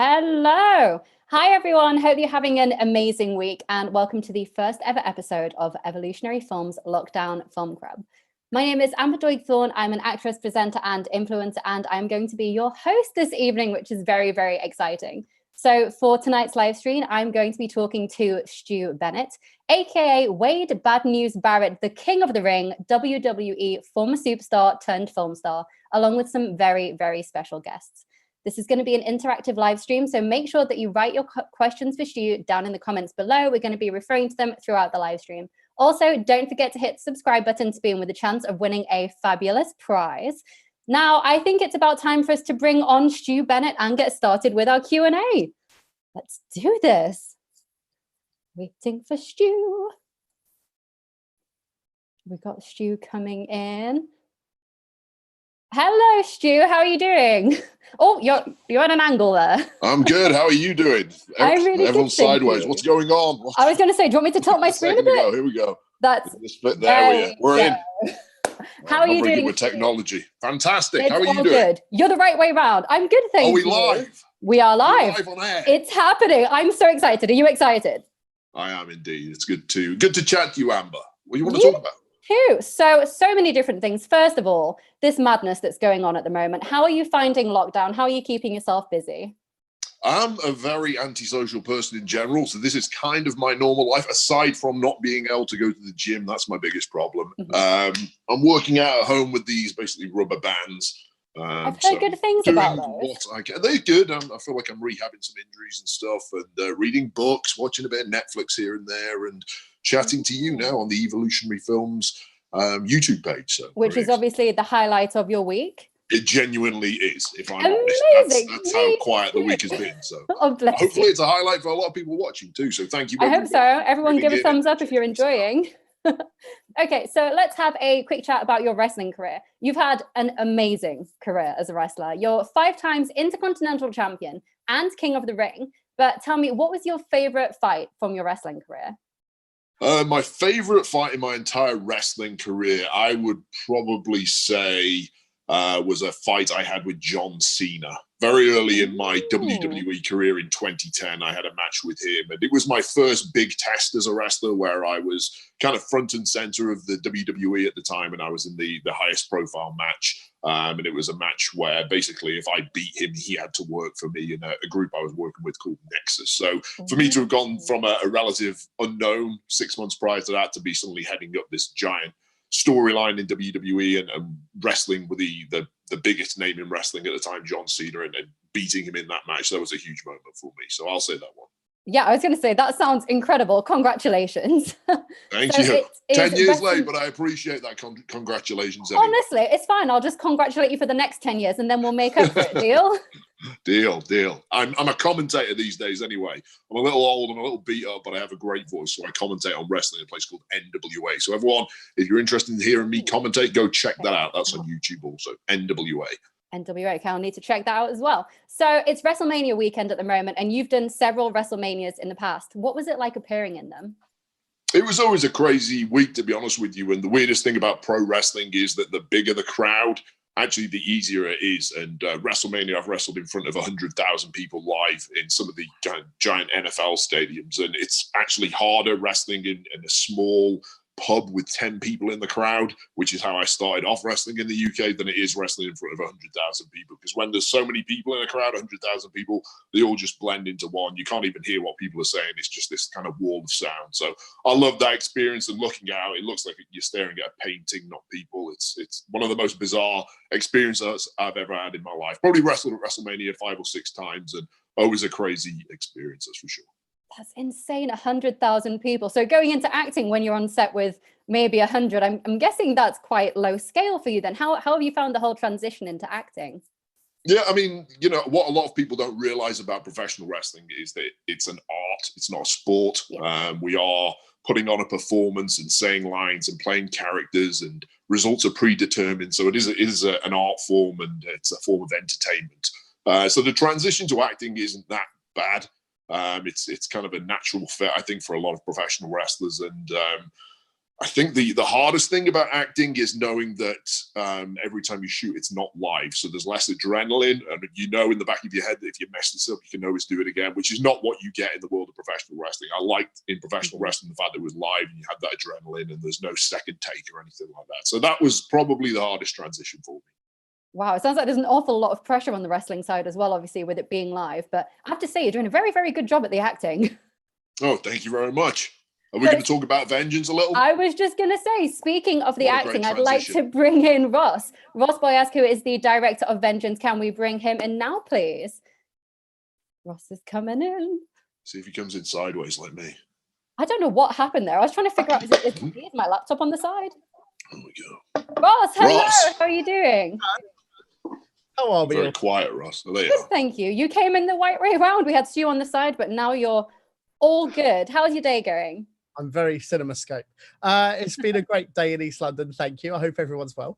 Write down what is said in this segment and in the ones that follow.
Hello. Hi, everyone. Hope you're having an amazing week and welcome to the first ever episode of Evolutionary Films Lockdown Film Club. My name is Amber Doig-Thorne. I'm an actress, presenter and influencer, and I'm going to be your host this evening, which is very, very exciting. So for tonight's live stream, I'm going to be talking to Stu Bennett, aka Wade Bad News Barrett, the King of the Ring, WWE former superstar turned film star, along with some very, very special guests. This is going to be an interactive live stream, so make sure that you write your questions for Stu down in the comments below. We're going to be referring to them throughout the live stream. Also, don't forget to hit the subscribe button to be in with a chance of winning a fabulous prize. Now, I think it's about time for us to bring on Stu Bennett and get started with our Q&A. Let's do this. Waiting for Stu. We got Stu coming in. Hello, Stu. How are you doing? Oh, you're at an angle there. I'm good. How are you doing? I'm really Everyone's good, sideways. What's going on? I was going to say, do you want me to tilt my screen a bit? Here we go. That's there. We're in. How are you doing? With technology. Fantastic. It's How are you doing? Good. You're the right way round. I'm good, thank you. Are we live? We are live. We're live on air. It's happening. I'm so excited. Are you excited? I am indeed. It's good to chat to you, Amber. What do you want to talk about? So many different things. First of all, this madness that's going on at the moment. How are you finding lockdown? How are you keeping yourself busy? I'm a very antisocial person in general, so this is kind of my normal life, aside from not being able to go to the gym. That's my biggest problem. Mm-hmm. I'm working out at home with these basically rubber bands. I've heard good things about those. They're good. I feel like I'm rehabbing some injuries and stuff, and reading books, watching a bit of Netflix here and there, and chatting to you now on the Evolutionary Films YouTube page. So, which is obviously the highlight of your week. It genuinely is, if I'm honest. That's how quiet the week has been. So hopefully it's a highlight for a lot of people watching too. So thank you. I hope so. Everyone give a thumbs up if you're enjoying. Okay, so let's have a quick chat about your wrestling career. You've had an amazing career as a wrestler. You're 5 times Intercontinental Champion and King of the Ring. But tell me, what was your favorite fight from your wrestling career? My favorite fight in my entire wrestling career, I would probably say, was a fight I had with John Cena. Very early in my WWE career in 2010, I had a match with him. And it was my first big test as a wrestler where I was kind of front and center of the WWE at the time. And I was in the highest profile match. And it was a match where basically if I beat him, he had to work for me in a group I was working with called Nexus. So for me to have gone from a relative unknown 6 months prior to that to be suddenly heading up this giant storyline in WWE and wrestling with the biggest name in wrestling at the time, John Cena, and beating him in that match, that was a huge moment for me. So I'll say that one. Yeah, I was going to say, that sounds incredible. Congratulations. Thank you. 10 years late, but I appreciate that. Congratulations. Anyway. Honestly, it's fine. I'll just congratulate you for the next 10 years and then we'll make up for it. Deal? Deal. I'm a commentator these days anyway. I'm a little old, I'm a little beat up, but I have a great voice. So I commentate on wrestling in a place called NWA. So everyone, if you're interested in hearing me commentate, go check that out. That's on YouTube also, NWA. NWA, okay, I'll need to check that out as well. So it's Wrestlemania weekend at the moment, and you've done several Wrestlemanias in the past. What was it like appearing in them? It was always a crazy week, to be honest with you. And the weirdest thing about pro wrestling is that the bigger the crowd, actually the easier it is. And Wrestlemania, I've wrestled in front of 100,000 people live in some of the giant NFL stadiums. And it's actually harder wrestling in a small pub with 10 people in the crowd, which is how I started off wrestling in the UK, than it is wrestling in front of 100,000 people. Because when there's so many people in a crowd, 100,000 people, they all just blend into one. You can't even hear what people are saying. It's just this kind of wall of sound. So I love that experience, and looking out, it looks like you're staring at a painting, not people. It's one of the most bizarre experiences I've ever had in my life. Probably wrestled at WrestleMania 5 or 6 times, and always a crazy experience, that's for sure. That's insane, 100,000 people. So going into acting when you're on set with maybe 100, I'm guessing that's quite low scale for you then. How have you found the whole transition into acting? Yeah, I mean, what a lot of people don't realize about professional wrestling is that it's an art. It's not a sport. Yeah. We are putting on a performance and saying lines and playing characters, and results are predetermined. So it is an art form, and it's a form of entertainment. So the transition to acting isn't that bad. It's kind of a natural fit, I think, for a lot of professional wrestlers. And I think the hardest thing about acting is knowing that every time you shoot, it's not live. So there's less adrenaline. And you know in the back of your head that if you mess this up, you can always do it again, which is not what you get in the world of professional wrestling. I liked in professional wrestling the fact that it was live and you had that adrenaline and there's no second take or anything like that. So that was probably the hardest transition for me. Wow, it sounds like there's an awful lot of pressure on the wrestling side as well, obviously, with it being live. But I have to say, you're doing a very, very good job at the acting. Oh, thank you very much. Are we going to talk about Vengeance a little? I was just going to say, speaking of the acting, I'd like to bring in Ross. Ross Boyask, who is the director of Vengeance. Can we bring him in now, please? Ross is coming in. See if he comes in sideways like me. I don't know what happened there. I was trying to figure out, is my laptop on the side? Oh my God. Ross, hello. Ross. How are you doing? How are we? Very quiet, Ross. There you Good, are. thank you. You came in the right way around. We had Stu on the side, but now you're all good. How's your day going? I'm very CinemaScope. It's been a great day in East London. Thank you. I hope everyone's well.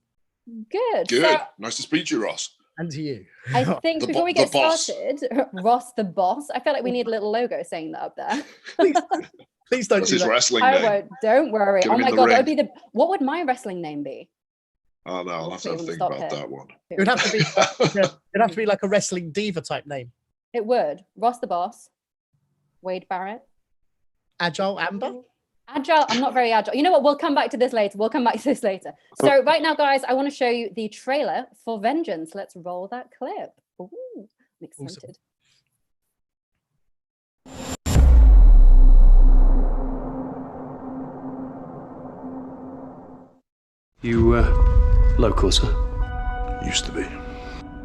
Good. Good. So, nice to speak to you, Ross. And to you. I think before we get started, Ross the boss, I feel like we need a little logo saying that up there. Please don't do his that. wrestling name. I won't. Don't worry. Get oh my God, ring. that would be what would my wrestling name be? Oh no, I'll have to think about that one. It would have to be it'd have to be like a wrestling diva type name. It would. Ross the boss. Wade Barrett. Agile Amber? Agile. I'm not very agile. You know what? We'll come back to this later. So right now, guys, I want to show you the trailer for Vengeance. Let's roll that clip. Ooh, I'm excited. You, local, sir? Used to be.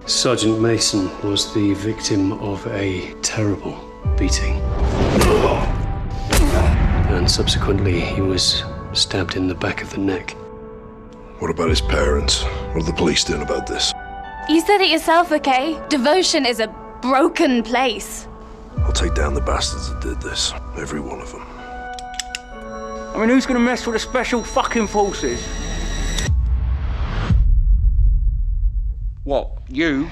Sergeant Mason was the victim of a terrible beating. And subsequently, he was stabbed in the back of the neck. What about his parents? What are the police doing about this? You said it yourself, okay? Devotion is a broken place. I'll take down the bastards that did this. Every one of them. I mean, who's gonna mess with the special fucking forces? What, you?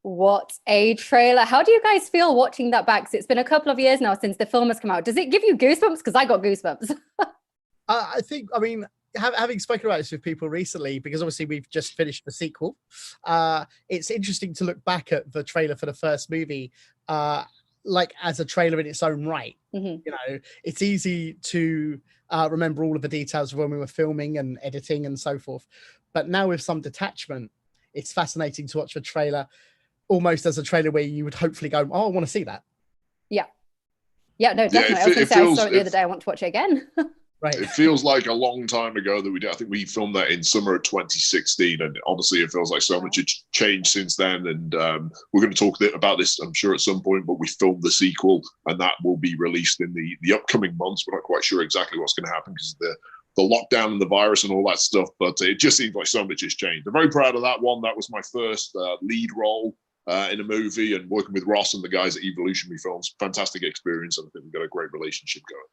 What a trailer. How do you guys feel watching that back? 'Cause it's been a couple of years now since the film has come out. Does it give you goosebumps? Because I got goosebumps. I think, I mean, having spoken about this with people recently, because obviously we've just finished the sequel, it's interesting to look back at the trailer for the first movie, like as a trailer in its own right. You know, it's easy to remember all of the details of when we were filming and editing and so forth. But now with some detachment, it's fascinating to watch the trailer almost as a trailer where you would hopefully go, oh, I want to see that. Yeah, no, definitely. I was going to say, I saw it the other day. I want to watch it again. Right. It feels like a long time ago that we did. I think we filmed that in summer of 2016, and honestly, it feels like so much has changed since then. And we're going to talk about this, I'm sure, at some point. But we filmed the sequel, and that will be released in the upcoming months. We're not quite sure exactly what's going to happen because of the lockdown and the virus and all that stuff. But it just seems like so much has changed. I'm very proud of that one. That was my first lead role in a movie, and working with Ross and the guys at Evolutionary Films, fantastic experience. And I think we've got a great relationship going.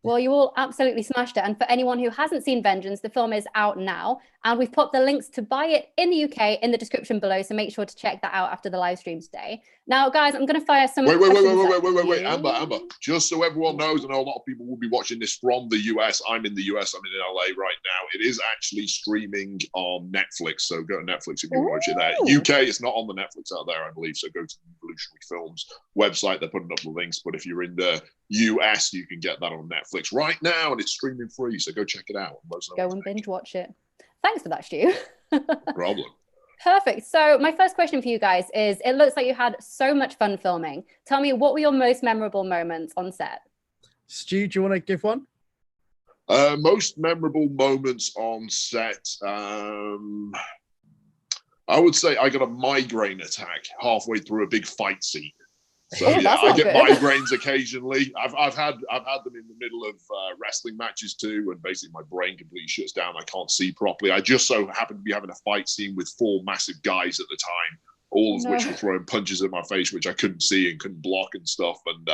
Well, you all absolutely smashed it. And for anyone who hasn't seen Vengeance, the film is out now. And we've put the links to buy it in the UK in the description below. So make sure to check that out after the live stream today. Now, guys, I'm going to fire some Wait, Amber. Just so everyone knows, I know a lot of people will be watching this from the US. I'm in the US. I'm in LA right now. It is actually streaming on Netflix. So go to Netflix if you watch it there. UK, it's not on the Netflix out there, I believe. So go to the Evolutionary Films website. They're putting up the links. But if you're in the US, you can get that on Netflix right now, and it's streaming free. So go check it out. Go and binge watch it. Thanks for that, Stu. No problem. Perfect. So my first question for you guys is, it looks like you had so much fun filming. Tell me, what were your most memorable moments on set? Stu, do you want to give one? Most memorable moments on set. I would say I got a migraine attack halfway through a big fight scene. So yeah, I get migraines occasionally. I've had them in the middle of wrestling matches too, and basically my brain completely shuts down. I can't see properly. I just so happened to be having a fight scene with 4 massive guys at the time, all of which were throwing punches at my face, which I couldn't see and couldn't block and stuff. And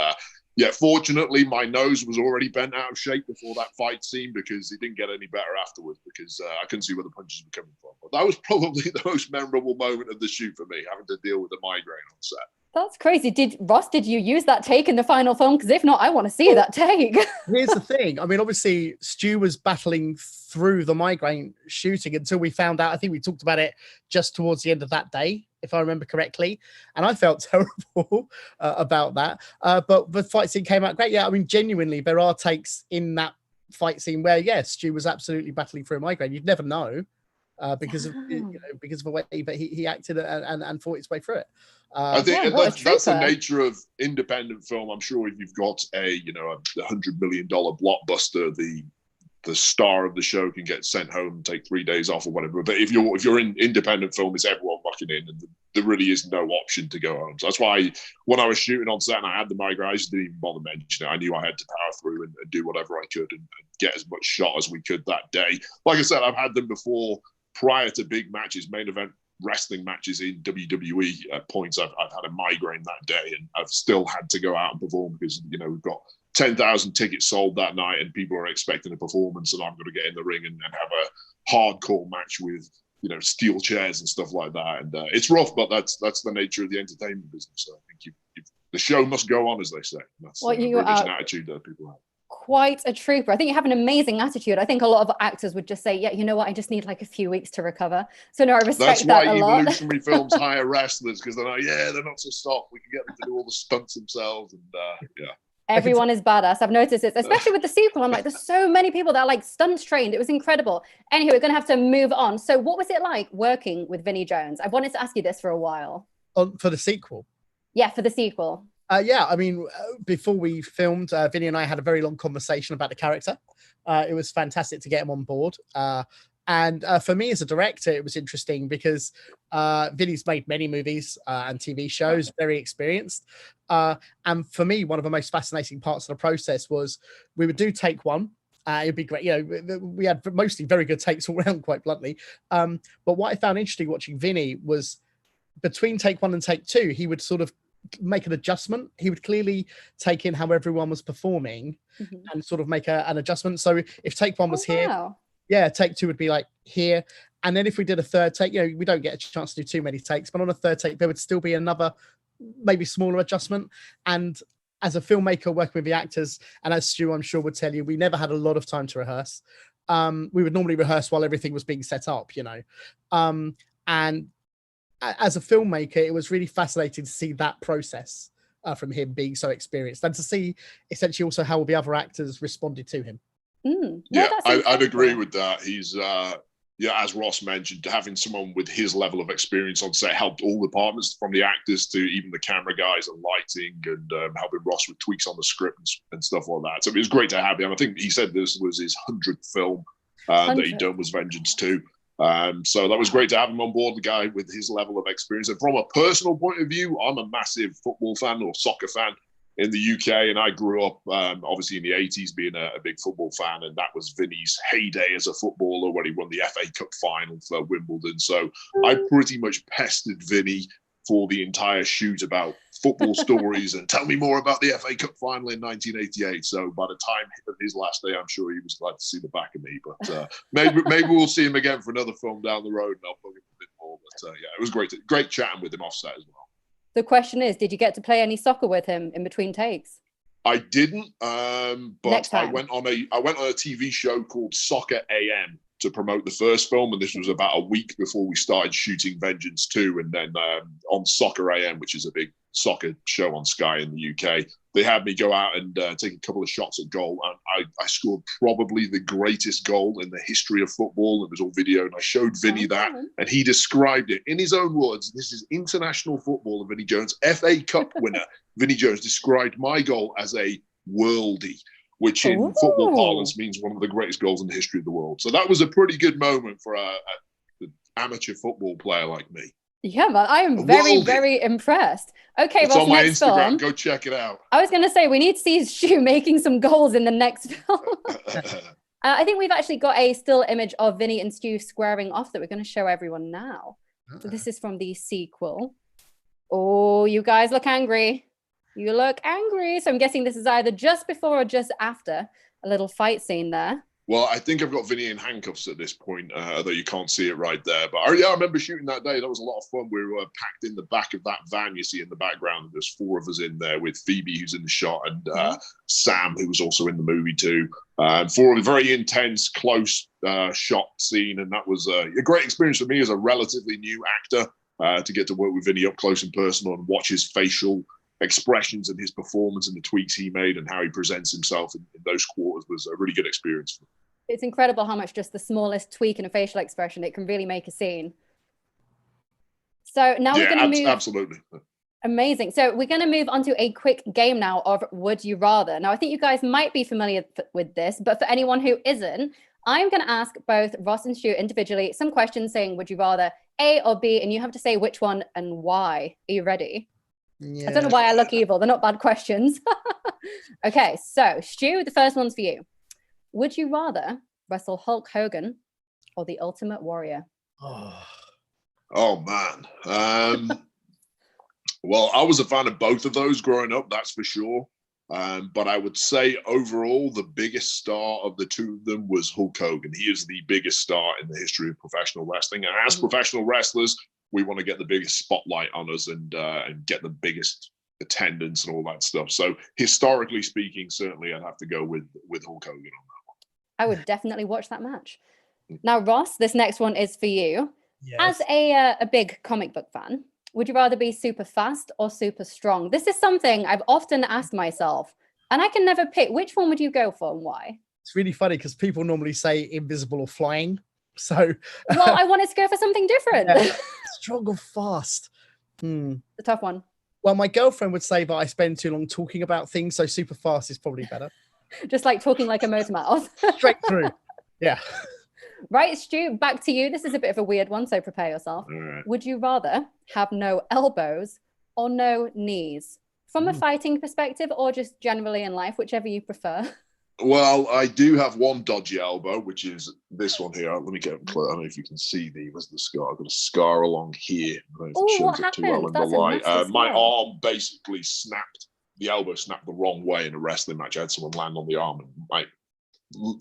yeah, fortunately, my nose was already bent out of shape before that fight scene, because it didn't get any better afterwards, because I couldn't see where the punches were coming from. But that was probably the most memorable moment of the shoot for me, having to deal with a migraine on set. That's crazy. Did you use that take in the final film? Because if not, I want to see that take. Here's the thing. I mean, obviously, Stu was battling through the migraine shooting until we found out. I think we talked about it just towards the end of that day, if I remember correctly. And I felt terrible about that. But the fight scene came out great. Yeah, I mean, genuinely, there are takes in that fight scene where, yes, Stu was absolutely battling through a migraine. You'd never know because of because of the way that he acted and fought his way through it. I think that's the nature of independent film. I'm sure if you've got a $100 million blockbuster, the star of the show can get sent home and take 3 days off or whatever. But if you're in independent film, it's everyone mucking in, and there really is no option to go home. So that's why when I was shooting on set and I had the migraine, I just didn't even bother mentioning it. I knew I had to power through and do whatever I could and get as much shot as we could that day. Like I said, I've had them before prior to big matches, main event wrestling matches in WWE at points. I've had a migraine that day, and I've still had to go out and perform because we've got 10,000 tickets sold that night, and people are expecting a performance, and I'm going to get in the ring and have a hardcore match with steel chairs and stuff like that. And it's rough, but that's the nature of the entertainment business. So I think the show must go on, as they say. That's the British attitude that people have. Quite a trooper. I think you have an amazing attitude. I think a lot of actors would just say, yeah, you know what, I just need like a few weeks to recover. So no, I respect that a lot. That's why Evolutionary Films hire wrestlers, because they're like, yeah, they're not so soft. We can get them to do all the stunts themselves. And yeah. Everyone is badass. I've noticed this, especially with the sequel. I'm like, there's so many people that are like stunts trained. It was incredible. Anyway, we're going to have to move on. So what was it like working with Vinnie Jones? I wanted to ask you this for a while. For the sequel? Yeah, for the sequel. Yeah, I mean, before we filmed, Vinnie and I had a very long conversation about the character. It was fantastic to get him on board. And for me as a director, it was interesting because Vinnie's made many movies and TV shows, very experienced. And for me, one of the most fascinating parts of the process was we would do take one. It'd be great. We had mostly very good takes all around, quite bluntly. But what I found interesting watching Vinnie was between take one and take two, he would sort of make an adjustment. He would clearly take in how everyone was performing and sort of make an adjustment. So if take one was here, take two would be like here. And then if we did a third take, we don't get a chance to do too many takes, but on a third take, there would still be another maybe smaller adjustment. And as a filmmaker working with the actors, and as Stu, I'm sure would tell you, we never had a lot of time to rehearse. We would normally rehearse while everything was being set up, and as a filmmaker, it was really fascinating to see that process from him being so experienced, and to see essentially also how the other actors responded to him. I'd agree with that. He's as Ross mentioned, having someone with his level of experience on set helped all departments, from the actors to even the camera guys and lighting, and helping Ross with tweaks on the script and stuff like that. So it was great to have him. I think he said this was his 100th film that he'd done, was Vengeance 2. So that was great to have him on board, the guy with his level of experience. And from a personal point of view, I'm a massive football fan, or soccer fan, in the UK, and I grew up obviously in the 80s being a big football fan, and that was Vinnie's heyday as a footballer when he won the FA Cup final for Wimbledon. So I pretty much pestered Vinnie for the entire shoot about football stories and tell me more about the FA Cup final in 1988. So by the time of his last day, I'm sure he was glad to see the back of me. But maybe we'll see him again for another film down the road, and I'll bug him a bit more. But yeah, it was great chatting with him off set as well. The question is, did you get to play any soccer with him in between takes? I didn't, but I went on a TV show called Soccer AM to promote the first film, and this was about a week before we started shooting Vengeance 2. And then on Soccer AM, which is a big soccer show on Sky in the UK, they had me go out and take a couple of shots at goal, and I scored probably the greatest goal in the history of football. It was all video, and I showed Vinnie that, and he described it in his own words. This is international football, and Vinnie Jones, FA Cup winner. Vinnie Jones described my goal as a worldie, which in football parlance means one of the greatest goals in the history of the world. So that was a pretty good moment for an amateur football player like me. Yeah, man, I am very impressed. Okay, it's Ross, on my next Instagram. film. Go check it out. I was going to say, we need to see Stu making some goals in the next film. I think we've actually got a still image of Vinnie and Stu squaring off that we're going to show everyone now. So this is from the sequel. Oh, you guys look angry. You look angry. So I'm guessing this is either just before or just after a little fight scene there. Well, I think I've got Vinnie in handcuffs at this point, although you can't see it right there. But yeah, I remember shooting that day. That was a lot of fun. We were packed in the back of that van you see in the background. There's 4 of us in there with Phoebe, who's in the shot, and Sam, who was also in the movie too. For a very intense, close shot scene. And that was a great experience for me as a relatively new actor to get to work with Vinnie up close and personal and watch his facial expressions and his performance and the tweaks he made and how he presents himself in those quarters was a really good experience for me. It's incredible how much just the smallest tweak in a facial expression, it can really make a scene. So now we're going to move. Absolutely. Amazing. So we're going to move on to a quick game now of Would You Rather. Now, I think you guys might be familiar with this, but for anyone who isn't, I'm going to ask both Ross and Stu individually some questions saying, would you rather A or B? And you have to say which one and why. Are you ready? Yeah. I don't know why I look evil. They're not bad questions. Okay, so Stu, the first one's for you. Would you rather wrestle Hulk Hogan or the Ultimate Warrior? Oh man. Well, I was a fan of both of those growing up, that's for sure. But I would say overall, the biggest star of the two of them was Hulk Hogan. He is the biggest star in the history of professional wrestling. And as professional wrestlers, we want to get the biggest spotlight on us and get the biggest attendance and all that stuff. So historically speaking, certainly I'd have to go with Hulk Hogan on that one. I would definitely watch that match. Now, Ross, this next one is for you. Yes. As a big comic book fan, would you rather be super fast or super strong? This is something I've often asked myself, and I can never pick. Which one would you go for and why? It's really funny because people normally say invisible or flying. So, well, I wanted to go for something different. Yeah. Strong or fast? The tough one. Well, my girlfriend would say that I spend too long talking about things, so super fast is probably better. Just like talking like a motor mouth. Straight through. Yeah. Right, Stu, back to you. This is a bit of a weird one, so prepare yourself. Right. Would you rather have no elbows or no knees? From a fighting perspective or just generally in life, whichever you prefer. Well, I do have one dodgy elbow, which is this one here. Let me get up close. I don't know if you can see where's the scar. I've got a scar along here. What happened? That's my arm basically snapped. The elbow snapped the wrong way in a wrestling match. I had someone land on the arm and my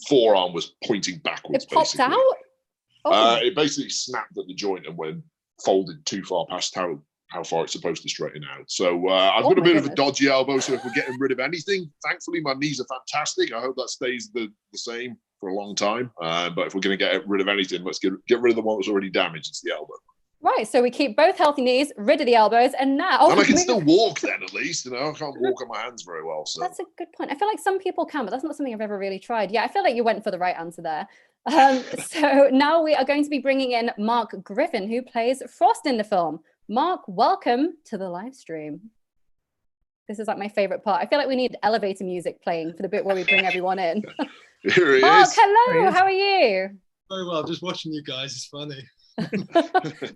forearm was pointing backwards. It popped out? It basically snapped at the joint and went folded too far past how far it's supposed to straight out. So I've got a bit of a dodgy elbow. So if we're getting rid of anything, thankfully my knees are fantastic. I hope that stays the same for a long time. But if we're going to get rid of anything, let's get rid of the one that's already damaged. It's the elbow. Right. So we keep both healthy knees, rid of the elbows, and now... And I can still walk then, at least. I can't walk on my hands very well. So that's a good point. I feel like some people can, but that's not something I've ever really tried. Yeah, I feel like you went for the right answer there. So now we are going to be bringing in Marc Griffin, who plays Frost in the film. Mark, welcome to the live stream. This is like my favorite part. I feel like we need elevator music playing for the bit where we bring everyone in. Here he Mark, is. hello. How are you? Very well. Just watching you guys. It's funny.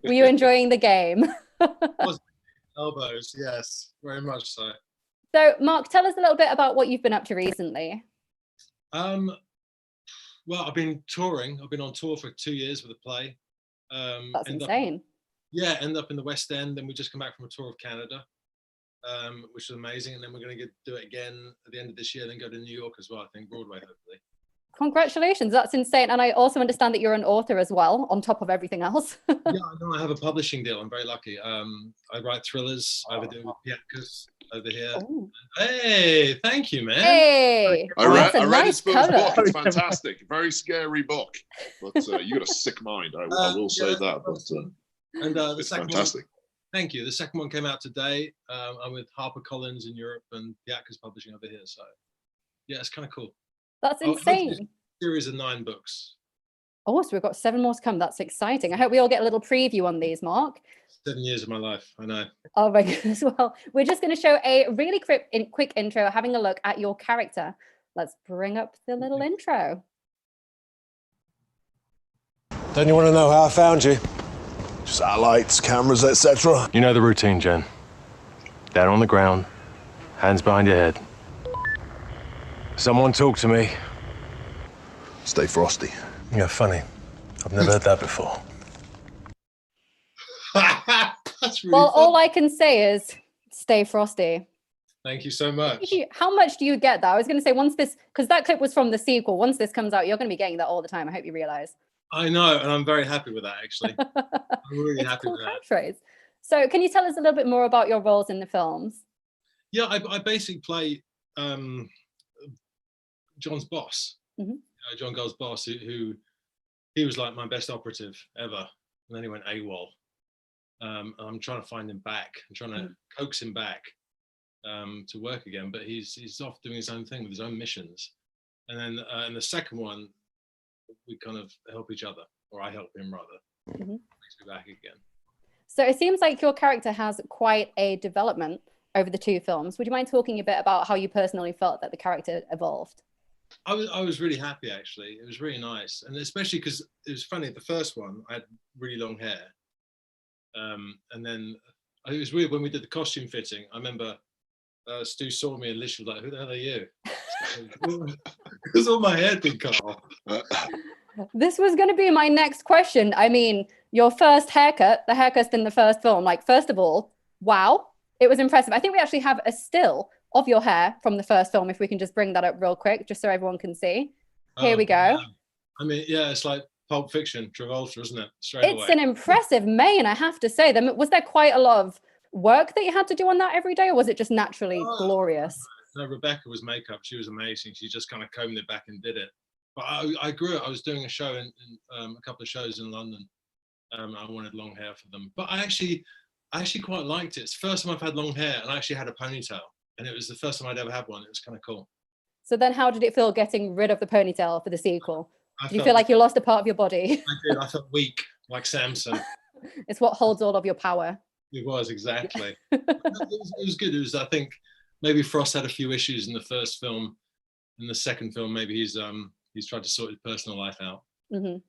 Were you enjoying the game? Elbows, yes, very much so. So, Mark, tell us a little bit about what you've been up to recently. Well, I've been touring. I've been on tour for 2 years with a play. That's insane. yeah, end up in the West End. Then we just come back from a tour of Canada, which was amazing. And then we're going to do it again at the end of this year, then go to New York as well, I think, Broadway, hopefully. Congratulations, that's insane. And I also understand that you're an author as well, on top of everything else. Yeah, I know I have a publishing deal. I'm very lucky. I write thrillers. I have a deal with Piatkas over here. Ooh. Hey, thank you, man. Hey, I read nice his first cover. book. It's fantastic. Very scary book. But you got a sick mind. I will say that. But and the it's second fantastic. One, thank you. The second one came out today. I'm with HarperCollins in Europe and Piatkas Publishing over here. So yeah, it's kind of cool. That's insane. Series of 9 books. Oh, so we've got 7 more to come. That's exciting. I hope we all get a little preview on these, Mark. 7 years of my life, I know. Oh my goodness. Well, we're just going to show a really quick intro, having a look at your character. Let's bring up the little intro. Don't you want to know how I found you? Satellites, cameras, etc. You know the routine, Jen. Down on the ground, hands behind your head. Someone talk to me. Stay frosty. Yeah, funny. I've never heard that before. That's really Well, fun. all I can say is stay frosty. Thank you so much. How much do you get that? I was going to say once this, because that clip was from the sequel. Once this comes out, you're going to be getting that all the time. I hope you realize. I know, and I'm very happy with that, actually. I'm really It's happy cool with that. catchphrase. So can you tell us a little bit more about your roles in the films? Yeah, I basically play John's boss. Mhm. John Gull's boss, who he was like my best operative ever, and then he went AWOL. And I'm trying to find him back. I'm trying to coax him back to work again, but he's off doing his own thing with his own missions. And then in the second one, we kind of help each other, or I help him rather. Makes me back again. So it seems like your character has quite a development over the 2 films. Would you mind talking a bit about how you personally felt that the character evolved? I was really happy, actually. It was really nice, and especially because it was funny. The first one, I had really long hair, and then it was weird when we did the costume fitting. I remember Stu saw me and literally was like, "Who the hell are you?" Because all my hair had been cut off. This was going to be my next question. I mean, your first haircut, the haircut in the first film, like, first of all, wow, it was impressive. I think we actually have a still of your hair from the first film, if we can just bring that up real quick, just so everyone can see. Here we go. Yeah. I mean, yeah, it's like Pulp Fiction, Travolta, isn't it? Straight away. It's an impressive mane, I have to say. Was there quite a lot of work that you had to do on that every day, or was it just naturally glorious? No, Rebecca was makeup. She was amazing. She just kind of combed it back and did it. But I grew it. I was doing a show in a couple of shows in London. I wanted long hair for them, but I actually quite liked it. It's the first time I've had long hair, and I actually had a ponytail, and it was the first time I'd ever had one. It was kind of cool. So then how did it feel getting rid of the ponytail for the sequel? Did you feel like you lost a part of your body? I did. I felt weak, like Samson. It's what holds all of your power. It was, exactly. It was good. It was, I think, maybe Frost had a few issues in the first film. In the second film, maybe he's tried to sort his personal life out. So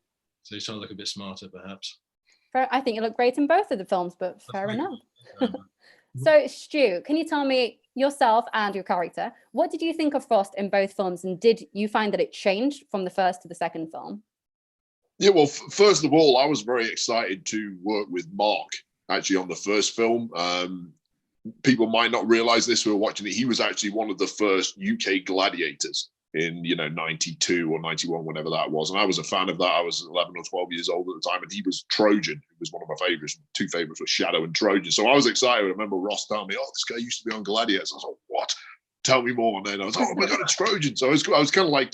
he's trying to look a bit smarter, perhaps. I think you look great in both of the films, but fair enough. So, Stu, can you tell me yourself and your character, what did you think of Frost in both films, and did you find that it changed from the first to the second film? Yeah, well, first of all, I was very excited to work with Marc, actually, on the first film. People might not realize this who are watching it. He was actually one of the first UK gladiators in, 92 or 91, whenever that was. And I was a fan of that. I was 11 or 12 years old at the time, and he was Trojan, who was one of my favorites. 2 favorites were Shadow and Trojan. So I was excited. I remember Ross telling me, "Oh, this guy used to be on Gladiators." I was like, "What? Tell me more." And then I was like, "Oh my God, it's Trojan." So I was kind of like,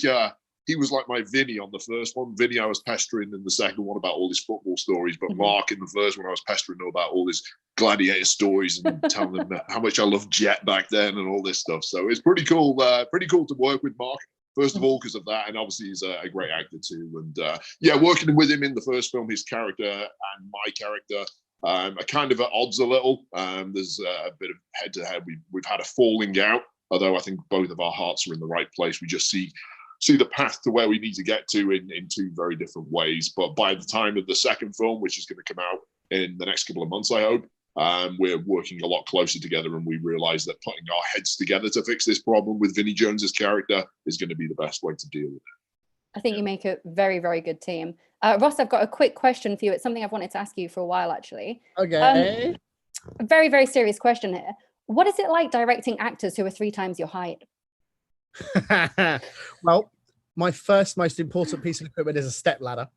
he was like my Vinnie on the first one. Vinnie, I was pestering in the second one about all his football stories, but Marc in the first one, I was pestering him about all his gladiator stories and telling him how much I loved Jet back then and all this stuff. So it's pretty cool to work with Marc. First of all, because of that, and obviously he's a great actor too. And working with him in the first film, his character and my character are kind of at odds a little. There's a bit of head-to-head. We've had a falling out, although I think both of our hearts are in the right place. We just see the path to where we need to get to in 2 very different ways. But by the time of the second film, which is going to come out in the next couple of months, I hope, we're working a lot closer together, and we realize that putting our heads together to fix this problem with Vinnie Jones's character is going to be the best way to deal with it. I think you make a very, very good team. Ross, I've got a quick question for you. It's something I've wanted to ask you for a while, actually. Okay. A very, very serious question here. What is it like directing actors who are 3 times your height? Well, my first most important piece of equipment is a step ladder.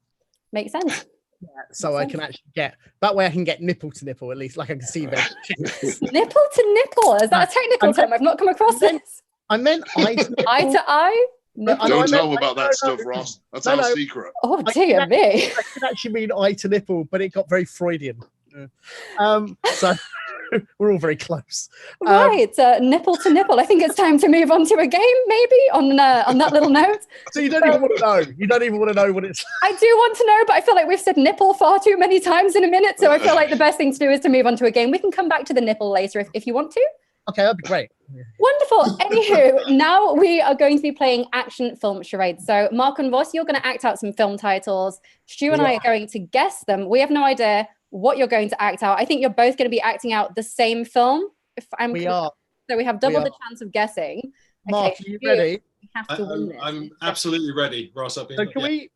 Makes sense. Yeah, so I can actually get that way. I can get nipple to nipple at least, like I can see them. Nipple to nipple? Is that a technical term? I've not come across this. I meant eye to nipple. Eye to eye? Don't tell them about that stuff, Ross. That's our secret. Oh dear me! I can actually mean eye to nipple, but it got very Freudian. So we're all very close. Right, nipple to nipple. I think it's time to move on to a game, maybe on that little note. So you don't even want to know. You don't even want to know what it's. I do want to know, but I feel like we've said nipple far too many times in a minute. So I feel like the best thing to do is to move on to a game. We can come back to the nipple later if you want to. Okay, that'd be great. Wonderful. Anywho, now we are going to be playing action film charades. So Mark and Ross, you're going to act out some film titles. Stu and I are going to guess them. We have no idea what you're going to act out. I think you're both going to be acting out the same film. We are. So we have double the chance of guessing. Mark, Okay, are you ready? We have to win this. I'm absolutely ready, Ross. So can we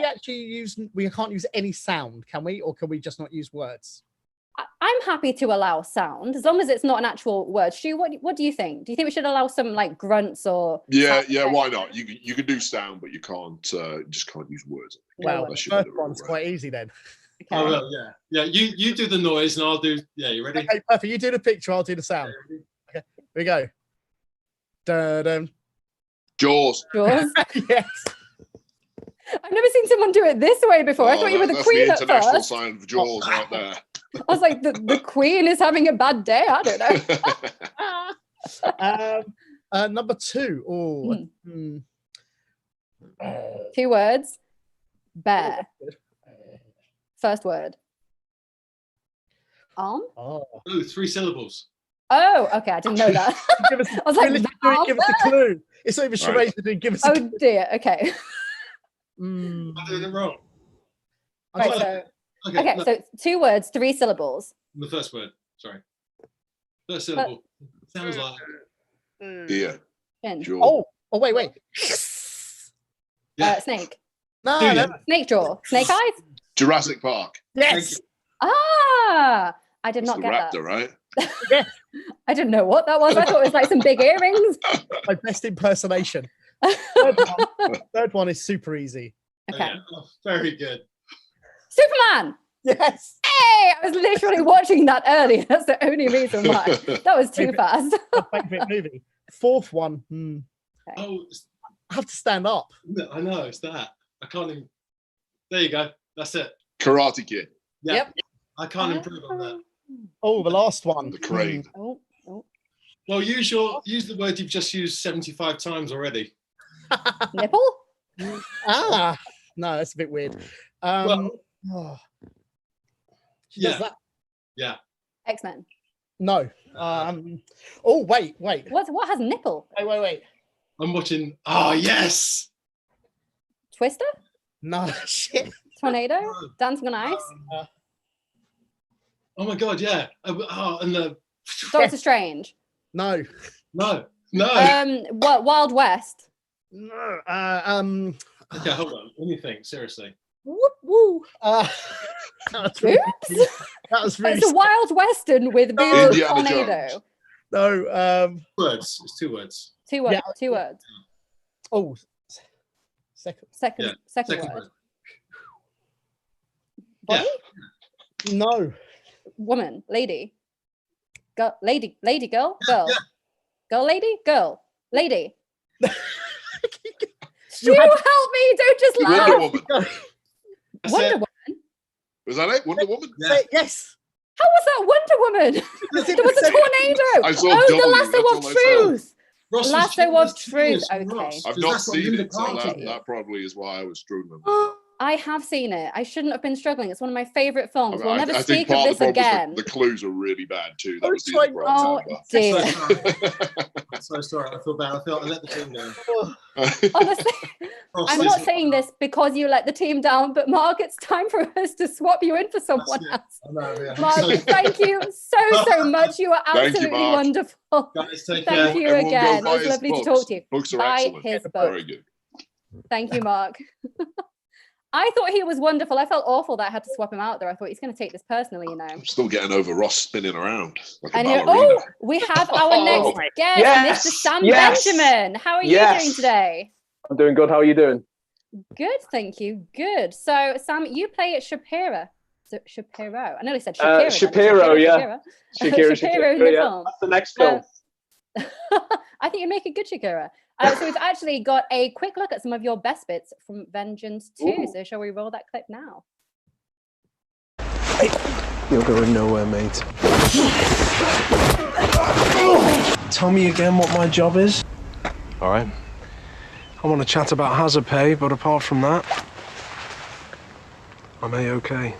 actually use? We can't use any sound, can we? Or can we just not use words? I'm happy to allow sound as long as it's not an actual word. Stu, what do you think? Do you think we should allow some like grunts or? Yeah, why not? You can do sound, but you can't just can't use words. Well, the first one's quite easy then. Okay. Oh well, yeah. You do the noise and I'll do. Yeah, you ready? Okay, perfect. You do the picture, I'll do the sound. Okay, here we go. Dun-dun. Jaws. Jaws. Yes. I've never seen someone do it this way before. I thought you were the queen that's the at international first. sign of Jaws right there. I was like, the queen is having a bad day. I don't know. Number 2. Oh, 2 words. Bear. First word. Arm. Oh, 3 syllables. Oh, okay. I didn't know that. I was like, give us a clue. It's not even charades. Give us a clue. Oh dear. Okay. I'm doing it wrong. Right, so 2 words, 3 syllables. The first word. Sorry. First syllable. Sounds like. Yeah. Oh, wait. Snake. No. Snake jaw. Snake eyes. Jurassic Park. Yes. I did not the get raptor, that. Right? Yes. I didn't know what that was. I thought it was like some big earrings. My best impersonation. Third one is super easy. Okay. Oh, very good. Superman. Yes. Hey, I was literally watching that earlier. That's the only reason why. That was too fast. My favorite movie. 4th one. Okay. Oh, I have to stand up. I know it's that. I can't even. There you go. That's it. Karate Kid. Yeah. Yep. I can't improve on that. Oh, the last one. The Crane. Oh. Well, use the word you've just used 75 times already. Nipple? No, that's a bit weird. Yeah. That? X-Men. No. Oh, wait. What has nipple? Wait. I'm watching. Oh, yes. Twister? No, shit. Tornado? Dancing on ice? Oh my God, yeah. And the. Doctor Strange? No. Wild West? No. Okay, hold on. Let me think. Seriously. Whoop woo. That was really, It's a Wild Western with boobs and tornado. Jones. No. Words. It's 2 words. 2 words. Yeah. 2 words. Oh. Second Word. Yeah. No. Woman. Lady. Girl. Lady. Girl. Yeah. Girl. Lady. Girl. Lady. You Stu, had- help me! Don't just laugh. Wonder Woman. That's Wonder it. Woman. Was that it? Wonder Woman? Yeah. Yes. How was that Wonder Woman? There was a tornado. I saw Oh, W, the that's lasso all of I saw. truth. Ross was Lasso cheating. of That's truth. genius from Okay. Ross, I've 'cause not that's what seen Linda it, so Clark that, did. that probably is why I was struggling. I have seen it. I shouldn't have been struggling. It's one of my favorite films. We'll never I think speak of part this of the problem again. was the clues are really bad too. That I was was the trying- Oh dear. I'm so sorry. I feel bad. I let the team down. Honestly, Ross, I'm this not is- saying this because you let the team down, but Mark, it's time for us to swap you in for someone it. else. I know, yeah. Mark, So, thank you so much. You are Thank you, absolutely Mark. wonderful. guys, take care. Thank you Everyone go again. It buy was his lovely to books. talk to you. Books are Buy excellent. his book. Very good. Thank you, Mark. I thought he was wonderful. I felt awful that I had to swap him out there. I thought he's going to take this personally, you know. I'm still getting over Ross spinning around like a I know. ballerina. Oh, we have our next guest, Mr. Sam Benjamin. How are you doing today? I'm doing good. How are you doing? Good, thank you. Good. So, Sam, you play Shapiro. Shapiro. I nearly said Shapiro. Shapiro, yeah. Shapiro in the film. That's the next film. I think you make a good Shakira. So we've actually got a quick look at some of your best bits from Vengeance 2. Ooh. So shall we roll that clip now? Hey, you're going nowhere, mate. Tell me again what my job is. All right. I want to chat about hazard pay, but apart from that, I'm A-okay.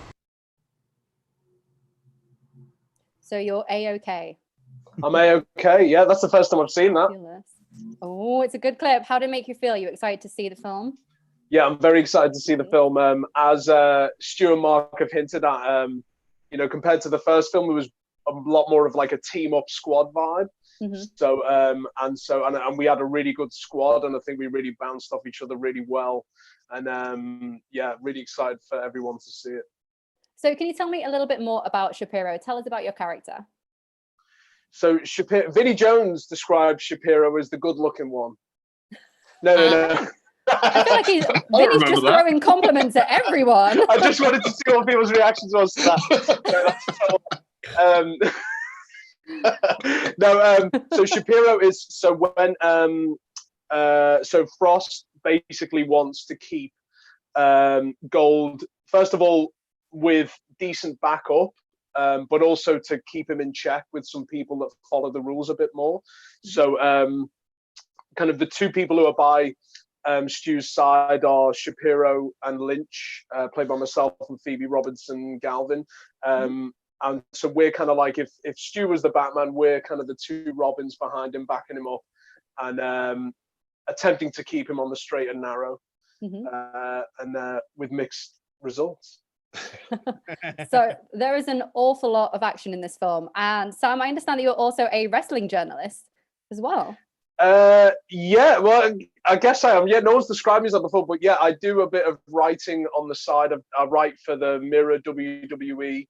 So you're A-okay. I'm A-okay. Yeah, that's the first time I've seen that. Oh, it's a good clip. How did it make you feel? Are you excited to see the film? Yeah, I'm very excited to see the film. As Stu and Mark have hinted at, you know, compared to the first film, it was a lot more of like a team-up squad vibe. Mm-hmm. So, and we had a really good squad, and I think we really bounced off each other really well. And yeah, really excited for everyone to see it. So can you tell me a little bit more about Shapiro? Tell us about your character. So Vinnie Jones described Shapiro as the good-looking one. No. I feel like Vinnie's just throwing compliments at everyone. I just wanted to see what people's reactions was to that. So Shapiro is when so Frost basically wants to keep Gold, first of all, with decent backup. But also to keep him in check with some people that follow the rules a bit more. So kind of the two people who are by Stu's side are Shapiro and Lynch, played by myself and Phoebe Robinson Galvin. And so we're kind of like, if Stu was the Batman, we're kind of the two Robins behind him, backing him up and attempting to keep him on the straight and narrow, and with mixed results. So there is an awful lot of action in this film, and Sam, I understand that you're also a wrestling journalist as well. Yeah, well, I guess I am. Yeah, no one's described me as that before, but yeah, I do a bit of writing on the side. I write for the Mirror WWE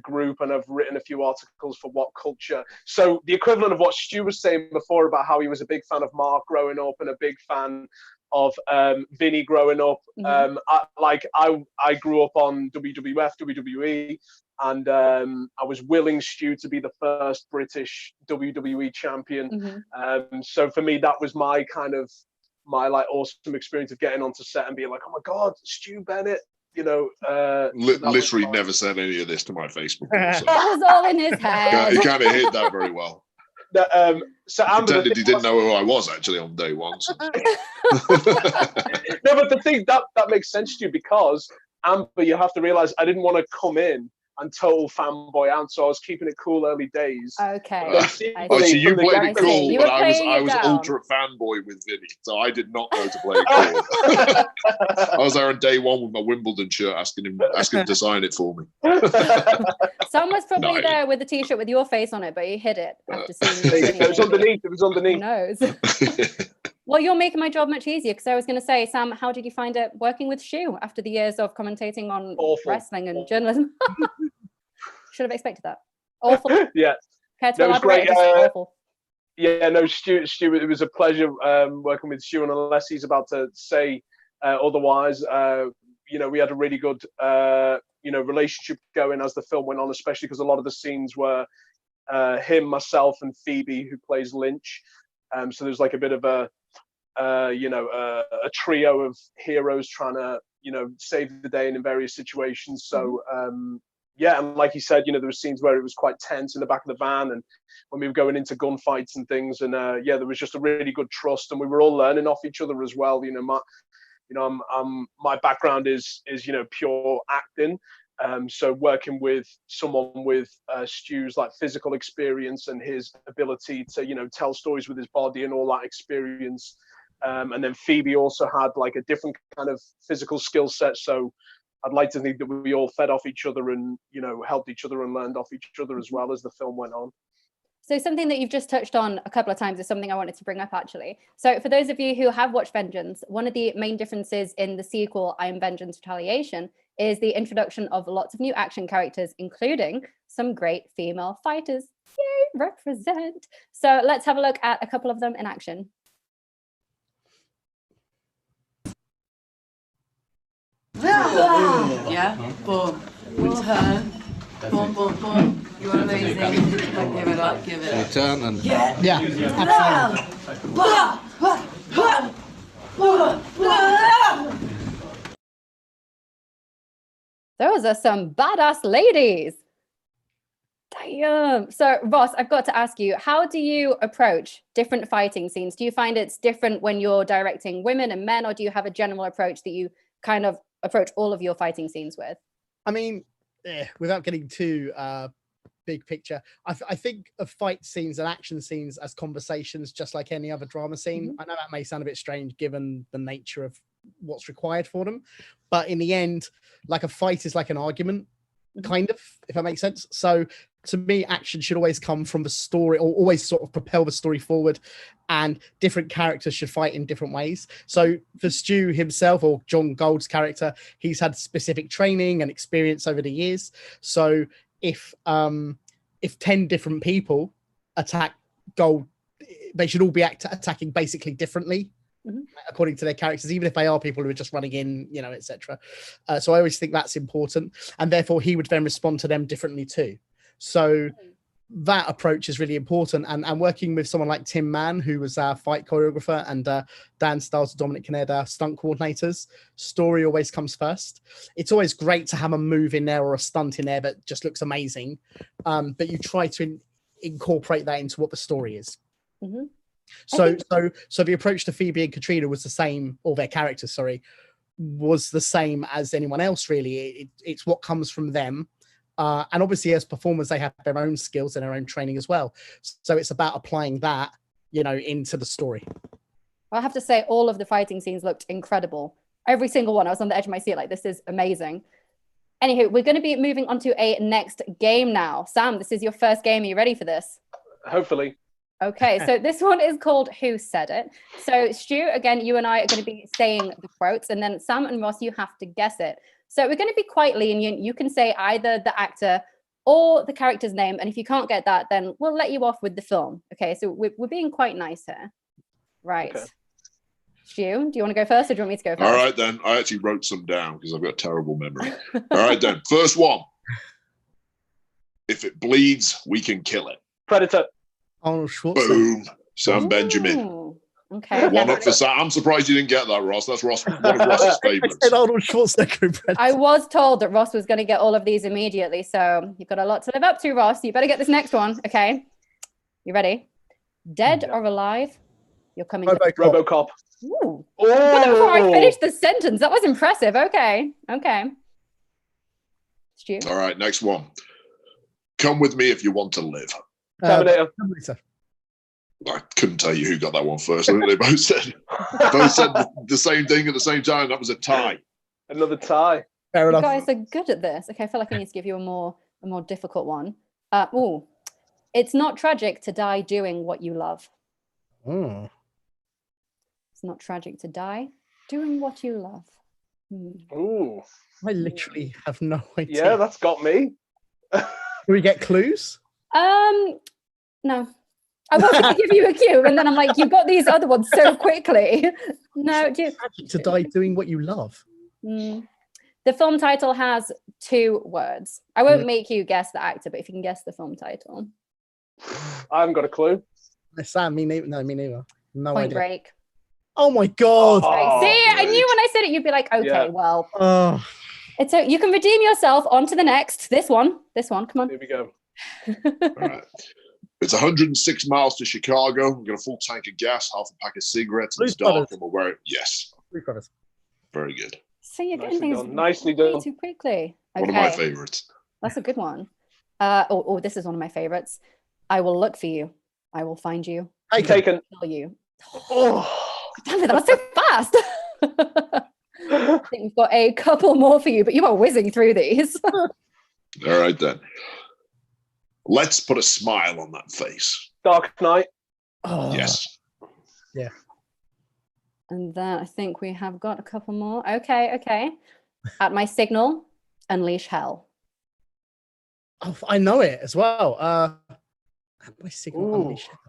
group, and I've written a few articles for What Culture. So the equivalent of what Stu was saying before about how he was a big fan of Mark growing up and a big fan of Vinnie growing up. I grew up on WWF, WWE, and I was willing Stu to be the first British WWE champion. So for me, that was my like awesome experience of getting onto set and being like, oh my God, Stu Bennett. You know, literally never said any of this to my face before. So. That was all in his head. He kind of hid that very well. So Amber, pretended he didn't know who I was actually on day one. So. No, but the thing that makes sense to you, because Amber, you have to realize I didn't want to come in and total fanboy out, so I was keeping it cool early days. Okay. So you played it cool, but I was ultra fanboy with Vinnie, so I did not know to play it cool. I was there on day one with my Wimbledon shirt, asking him to sign it for me. Someone was probably there with the t-shirt with your face on it, but he hid it after seeing it. It was underneath. Who knows? Well, you're making my job much easier, because I was going to say, Sam, how did you find it working with Stu after the years of commentating on wrestling and journalism? Should have expected that. Awful. Yeah. Care to elaborate? Awful. Yeah, no, Stu, it was a pleasure working with Stu, and unless he's about to say otherwise, you know, we had a really good, you know, relationship going as the film went on, especially because a lot of the scenes were him, myself, and Phoebe, who plays Lynch. So there's like a bit of a trio of heroes trying to, you know, save the day in various situations. So, yeah, and like you said, you know, there were scenes where it was quite tense in the back of the van, and when we were going into gunfights and things, and yeah, there was just a really good trust, and we were all learning off each other as well. You know, my background is you know, pure acting. So working with someone with Stu's like physical experience and his ability to, you know, tell stories with his body and all that experience. And then Phoebe also had like a different kind of physical skill set. So I'd like to think that we all fed off each other and, you know, helped each other and learned off each other as well as the film went on. So something that you've just touched on a couple of times is something I wanted to bring up, actually. So for those of you who have watched Vengeance, one of the main differences in the sequel, I Am Vengeance Retaliation, is the introduction of lots of new action characters, including some great female fighters. Yay, represent. So let's have a look at a couple of them in action. Yeah, boom. Return. Boom, boom, boom. You're amazing. Give it up, give it up. Return and Yeah, Those are some badass ladies. Damn. So Ross, I've got to ask you, how do you approach different fighting scenes? Do you find it's different when you're directing women and men, or do you have a general approach that you kind of approach all of your fighting scenes with? I mean, without getting too big picture, I think of fight scenes and action scenes as conversations, just like any other drama scene. I know that may sound a bit strange given the nature of what's required for them, but in the end, like a fight is like an argument, kind of, if that makes sense. So to me, action should always come from the story, or always sort of propel the story forward, and different characters should fight in different ways. So for Stu himself, or John Gold's character, he's had specific training and experience over the years. So if 10 different people attack Gold, they should all be attacking basically differently, according to their characters, even if they are people who are just running in, you know, etc. So I always think that's important, and therefore he would then respond to them differently too. So that approach is really important, and working with someone like Tim Mann, who was our fight choreographer, and Dan Stiles and Dominic Kinnaird, our stunt coordinators, story always comes first. It's always great to have a move in there or a stunt in there that just looks amazing, but you try to incorporate that into what the story is. So the approach to Phoebe and Katrina was the same, or their characters, sorry, was the same as anyone else, really. It's what comes from them. And obviously, as performers, they have their own skills and their own training as well. So it's about applying that, you know, into the story. I have to say, all of the fighting scenes looked incredible. Every single one. I was on the edge of my seat like, this is amazing. Anywho, we're going to be moving on to a next game now. Sam, this is your first game. Are you ready for this? Hopefully. Okay, so this one is called Who Said It? So Stu, again, you and I are going to be saying the quotes, and then Sam and Ross, you have to guess it. So we're going to be quite lenient. You can say either the actor or the character's name, and if you can't get that, then we'll let you off with the film. Okay, so we're being quite nice here. Right. Okay. Stu, do you want to go first, or do you want me to go first? All right, then. I actually wrote some down because I've got a terrible memory. All right, then. First one. If it bleeds, we can kill it. Predator. Arnold Schwarzenegger. Boom. Sam Benjamin. Okay. One up for Sam. I'm surprised you didn't get that, Ross. That's one of Ross's favorites. I said Arnold Schwarzenegger. I was told that Ross was going to get all of these immediately, so you've got a lot to live up to, Ross. You better get this next one. Okay. You ready? Dead or alive? You're coming. RoboCop. Ooh. Oh. Got that before I finished the sentence. That was impressive. Okay. Okay. Stu. All right. Next one. Come with me if you want to live. Terminator. I couldn't tell you who got that one first. They both said the same thing at the same time. That was a tie. Another tie. Fair enough. You guys are good at this. Okay, I feel like I need to give you a more difficult one. It's not tragic to die doing what you love. It's not tragic to die doing what you love. Ooh. I literally have no idea. Yeah, that's got me. Can we get clues? No. I was going to give you a cue, and then I'm like, you've got these other ones so quickly. No, to die doing what you love. The film title has 2 words. I won't make you guess the actor, but if you can guess the film title. I haven't got a clue. Sam, me neither. No, me neither. No Point idea. Break. Oh my god! Oh, see, I knew when I said it, you'd be like, okay, well, it's you can redeem yourself. On to the next. This one. Come on. Here we go. All right. It's 106 miles to Chicago. We've got a full tank of gas, half a pack of cigarettes, and it's dark, and we're wearing. Yes. Very good. So you're getting things nicely done too quickly. Okay. One of my favorites. That's a good one. This is one of my favorites. I will look for you. I will find you. I Taken. Kill you. Oh, damn it! That was so fast. I think we've got a couple more for you, but you are whizzing through these. All right then. Let's put a smile on that face. Dark Knight. Oh, Yes. yeah. And then I think we have got a couple more. Okay. At my signal, unleash hell. Oh, I know it as well. At my signal, unleash hell.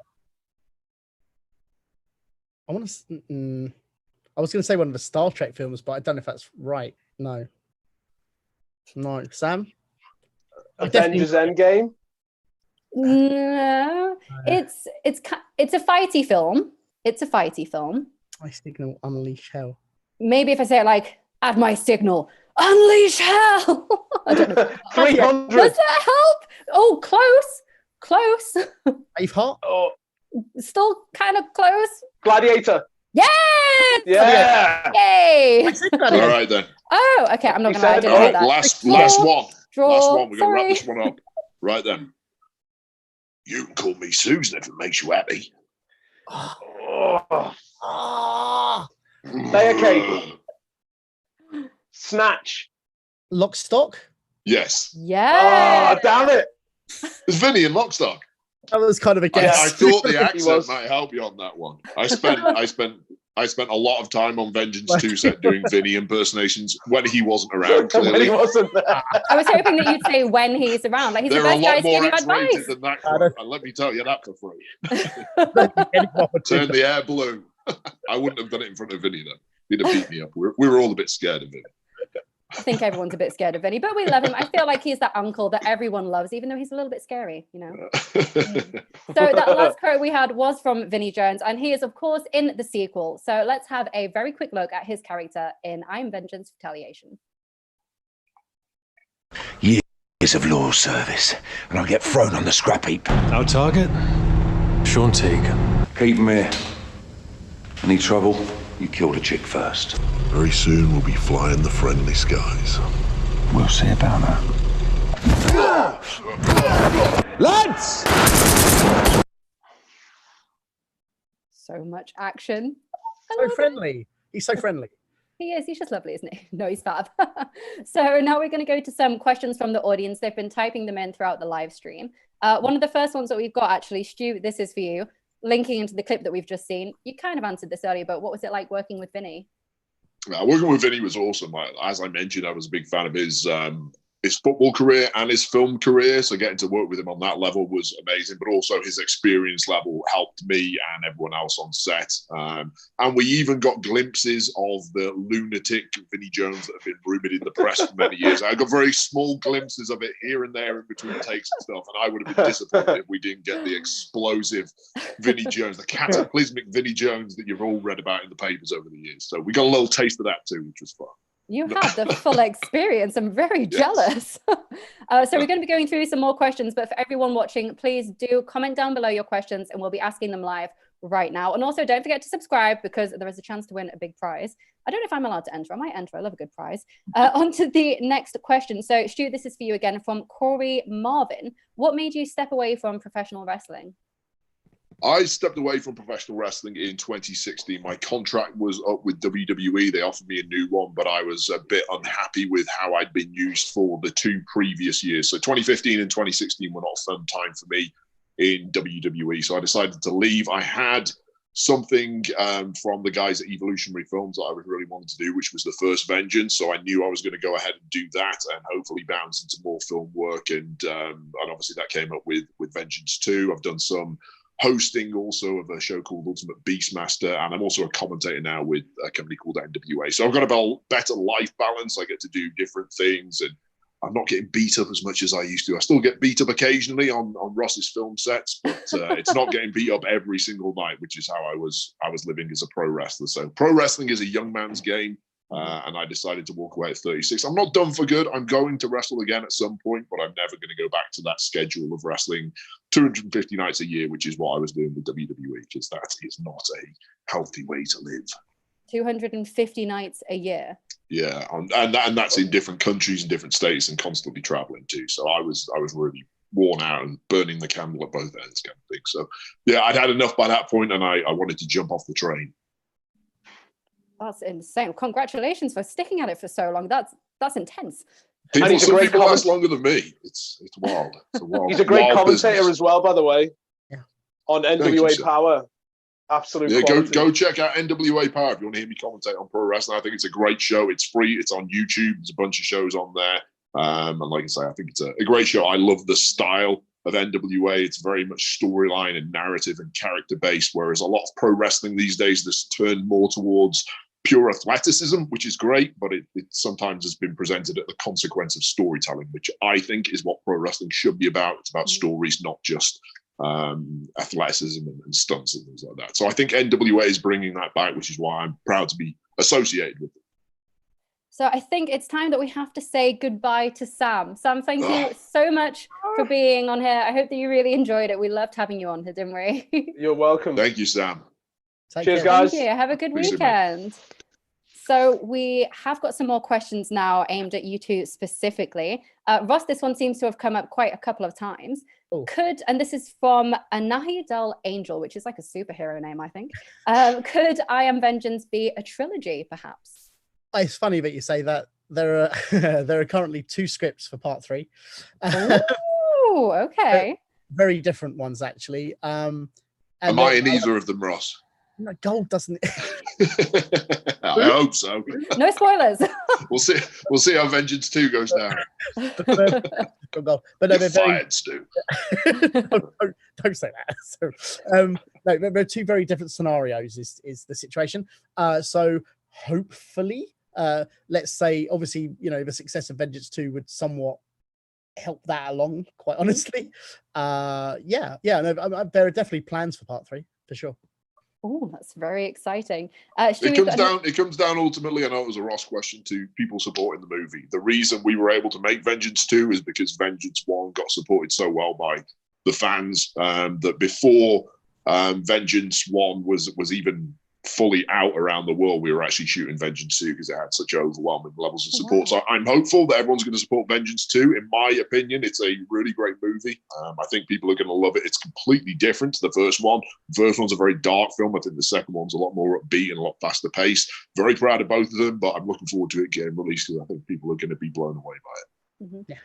I want to. I was going to say one of the Star Trek films, but I don't know if that's right. No. Sam? Avengers Endgame. No, it's a fighty film. It's a fighty film. My signal, unleash hell. Maybe if I say it like, at my signal, unleash hell. I don't know. 300. Does that help? Oh, close. Braveheart? Oh, Still kind of close. Gladiator. Yes! Yeah. Yay! All right then. Oh, okay. I'm not going to lie. I didn't All know right, that. last one. Draw. Last one. We're going to Sorry. wrap this one up. Right then. You can call me Susan if it makes you happy. Layer cake. Snatch. Lock, Stock? Yes. Yeah. Oh, damn it. It's Vinnie and Lockstock. That was kind of a guess. I thought the He accent was. might help you on that one. I spent a lot of time on Vengeance 2 set doing Vinnie impersonations when he wasn't around. When he Clearly, wasn't there. I was hoping that you'd say when he's around. Like he's they're the a best guy lot to more give you X-rated advice. than that. Quote. And let me tell you that for free. Turn the air blue. I wouldn't have done it in front of Vinnie though. He'd have beat me up. We were all a bit scared of him. I think everyone's a bit scared of Vinny, but we love him. I feel like he's that uncle that everyone loves, even though he's a little bit scary, you know. So that last quote we had was from Vinnie Jones, and he is, of course, in the sequel. So let's have a very quick look at his character in I Am Vengeance, Retaliation. Years of law service, and I'll get thrown on the scrap heap. Our target? Sean Teague. Keep him here. Any trouble? You kill the chick first. Very soon we'll be flying the friendly skies. We'll see about that. Lads! So much action. So friendly. He's so friendly. He is. He's just lovely, isn't he? No, he's fab. So now we're going to go to some questions from the audience. They've been typing them in throughout the live stream. One of the first ones that we've got, actually, Stu, this is for you. Linking into the clip that we've just seen. You kind of answered this earlier, but what was it like working with Vinny? Working with Vinny was awesome. As I mentioned, I was a big fan of his football career and his film career. So getting to work with him on that level was amazing, but also his experience level helped me and everyone else on set. And we even got glimpses of the lunatic Vinnie Jones that have been rumored in the press for many years. I got very small glimpses of it here and there in between takes and stuff. And I would have been disappointed if we didn't get the explosive Vinnie Jones, the cataclysmic Vinnie Jones that you've all read about in the papers over the years. So we got a little taste of that too, which was fun. You had the full experience. I'm very jealous. So we're going to be going through some more questions, but for everyone watching, please do comment down below your questions and we'll be asking them live right now. And also don't forget to subscribe because there is a chance to win a big prize. I don't know if I'm allowed to enter. I might enter. I love a good prize. On to the next question. So Stu, this is for you again from Corey Marvin. What made you step away from professional wrestling? I stepped away from professional wrestling in 2016. My contract was up with WWE. They offered me a new one, but I was a bit unhappy with how I'd been used for the 2 previous years. So 2015 and 2016 were not a fun time for me in WWE. So I decided to leave. I had something from the guys at Evolutionary Films that I really wanted to do, which was the first Vengeance. So I knew I was going to go ahead and do that and hopefully bounce into more film work. And obviously that came up with Vengeance 2. I've done some hosting also of a show called Ultimate Beastmaster, and I'm also a commentator now with a company called NWA. So I've got a better life balance. I get to do different things, and I'm not getting beat up as much as I used to. I still get beat up occasionally on Ross's film sets, but it's not getting beat up every single night, which is how I was living as a pro wrestler. So pro wrestling is a young man's game. And I decided to walk away at 36. I'm not done for good. I'm going to wrestle again at some point, but I'm never going to go back to that schedule of wrestling 250 nights a year, which is what I was doing with WWE, because that is not a healthy way to live. 250 nights a year. Yeah, and that's in different countries and different states and constantly traveling too. So I was really worn out and burning the candle at both ends kind of thing. So yeah, I'd had enough by that point, and I wanted to jump off the train. That's insane. Congratulations for sticking at it for so long. That's intense. he's a great last longer than me. It's wild. It's a wild. He's a great commentator business. as well, by the way. Yeah. On NWA Power. Absolute. Yeah, quality. go check out NWA Power if you want to hear me commentate on pro wrestling. I think it's a great show. It's free. It's on YouTube. There's a bunch of shows on there. And like I say, I think it's a great show. I love the style of NWA. It's very much storyline and narrative and character based, whereas a lot of pro wrestling these days has turned more towards pure athleticism, which is great, but it sometimes has been presented at the consequence of storytelling, which I think is what pro wrestling should be about. It's about stories, not just athleticism and stunts and things like that. So I think NWA is bringing that back, which is why I'm proud to be associated with it. So I think it's time that we have to say goodbye to Sam. Sam, thank you so much for being on here. I hope that you really enjoyed it. We loved having you on here, didn't we? You're welcome. Thank you, Sam. Cheers, guys. Thank you. Have a good weekend. So we have got some more questions now aimed at you two specifically. Ross, this one seems to have come up quite a couple of times. And this is from Anahi Del Angel, which is like a superhero name, I think. Could I Am Vengeance be a trilogy, perhaps? It's funny that you say that. There are currently 2 scripts for part 3. Oh, okay. Very different ones, actually. Am I in either of them, Ross? No, Gold doesn't. I hope so. No spoilers. We'll see how Vengeance 2 goes down. But no, You're fired, Stu. don't say that. So, no, there are 2 very different scenarios. Is the situation? So hopefully, let's say, obviously, the success of Vengeance 2 would somewhat help that along. Quite honestly, no, there are definitely plans for part 3 for sure. Oh, that's very exciting. It comes down ultimately, I know it was a Ross question, to people supporting the movie. The reason we were able to make Vengeance 2 is because Vengeance 1 got supported so well by the fans that before Vengeance 1 was even fully out around the world, we were actually shooting Vengeance 2 because it had such overwhelming levels of support. So I'm hopeful that everyone's going to support Vengeance 2. In my opinion, it's a really great movie. I think people are going to love it. It's completely different to the first one. The first one's a very dark film. I think the second one's a lot more upbeat and a lot faster paced. Very proud of both of them, but I'm looking forward to it getting released because I think people are going to be blown away by it. Yeah.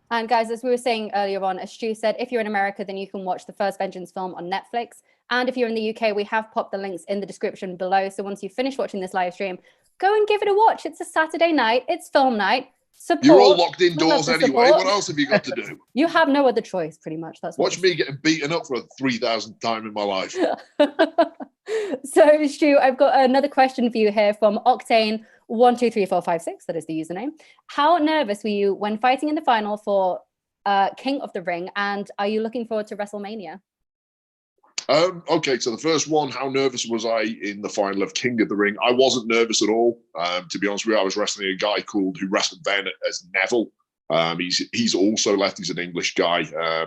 And guys, as we were saying earlier on, as Stu said, if you're in America, then you can watch the first Vengeance film on Netflix. And if you're in the UK, we have popped the links in the description below. So once you finish watching this live stream, go and give it a watch. It's a Saturday night. It's film night. Support. You're all locked indoors anyway. What else have you got to do? You have no other choice, pretty much. That's Watch me getting beaten up for a 3,000th time in my life. So, Stu, I've got another question for you here from Octane123456. That is the username. How nervous were you when fighting in the final for King of the Ring? And are you looking forward to WrestleMania? Okay, so the first one, how nervous was I in the final of King of the Ring? I wasn't nervous at all. To be honest with you, I was wrestling a guy who wrestled then as Neville. He's also left. He's an English guy.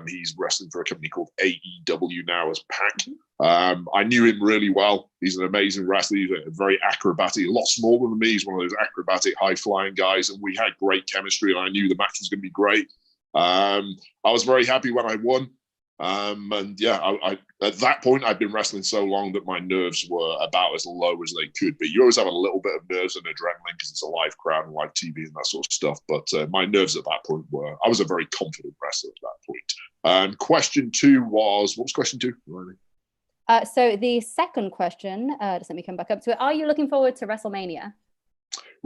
He's wrestling for a company called AEW now as Pac. I knew him really well. He's an amazing wrestler. He's a very acrobatic, a lot smaller than me. He's one of those acrobatic, high-flying guys, and we had great chemistry, and I knew the match was going to be great. I was very happy when I won. And yeah, I at that point, I'd been wrestling so long that my nerves were about as low as they could be. You always have a little bit of nerves and adrenaline because it's a live crowd and live TV and that sort of stuff. But my nerves at that point I was a very confident wrestler at that point. Question 2 was, what was question 2? So the second question, just let me come back up to it. Are you looking forward to WrestleMania?